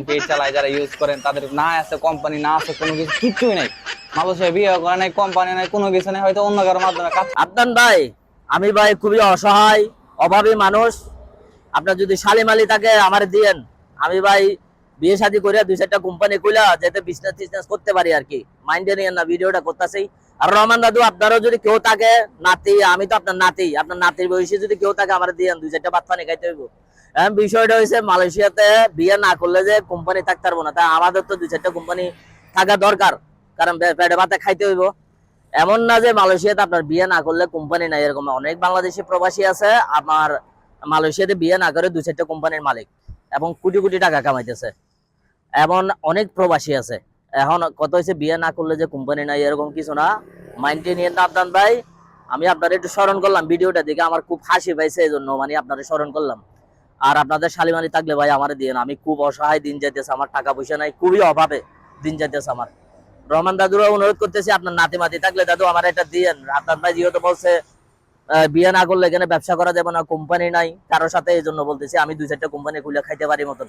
Page চালায় যারা use করেন তাদের না আছে কোম্পানি, না আছে কোনো কিছু, কিচ্ছুই নাই। মালয়েশিয়া বিয়ে করে নাই, কোম্পানি নাই, কোনো কিছু নেই, হয়তো অন্য কারোর মাধ্যমে কাজ। আদনান ভাই, আমি ভাই খুবই অসহায়, অভাবী মানুষ। আপনার যদি শালিমালি থাকে আমার দিয়েন, আমি ভাই বিয়ে শাদী করে 2-4টা কোম্পানি খুলে যাতে বিজনেস টিজনেস করতে পারি আর কি। মাইন্ডে নিয়েন না, ভিডিওটা করতেছি। আর রহমান দাদু, আপনারও যদি কেউ থাকে, নাতি, আমি তো আপনার নাতি, আপনার নাতির বয়সে যদি কেউ থাকে আমার দিয়েন, 2-4টা ভাত পানি খাইতে হইব। বিষয়টা হয়েছে মালয়েশিয়াতে বিয়ে না করলে যে কোম্পানি থাকতে পারবো না, তাই আমাদের তো 2-4টা কোম্পানি থাকা দরকার, কারণ পেটে ভাতে খাইতে হইব। এমন না যে মালয়েশিয়াতে আপনার বিয়ে না করলে কোম্পানি নাই, এরকম অনেক বাংলাদেশি প্রবাসী আছে আমার মালয়েশিয়াতে বিয়ে না করে 2-4টা কোম্পানির মালিক এবং কোটি কোটি টাকা কামাইতেছে। এমন অনেক প্রবাসী আছে। এখন কত হয়েছে বিয়ে না করলে যে কোম্পানি নাই, এরকম কিছু না। মাইন্ডে নিয়ে না আদনান ভাই, আমি আপনার একটু স্মরণ করলাম, ভিডিওটা দেখে আমার খুব হাসি পাইছে, এই জন্য মানে আপনাদের স্মরণ করলাম। আর আপনাদের শালিমানি থাকলে ভাই আমার দিয়ে না, আমি খুব অসহায় দিন যাইতেছে, আমার টাকা পয়সা নাই, খুবই অভাবে দিন যাইতেছে আমার। রহমান দাদুরা অনুরোধ করতেছি, আপনার নাতি মাতি থাকলে দাদু আমার এটা দিয়েন। আপনার ভাই যেহেতু বলছে বিয়ে না করলে এখানে ব্যবসা করা যাবে না, কোম্পানি নাই কারোর সাথে, এই জন্য বলতেছি আমি 2-4টা কোম্পানি খুলে খাইতে পারি মতন।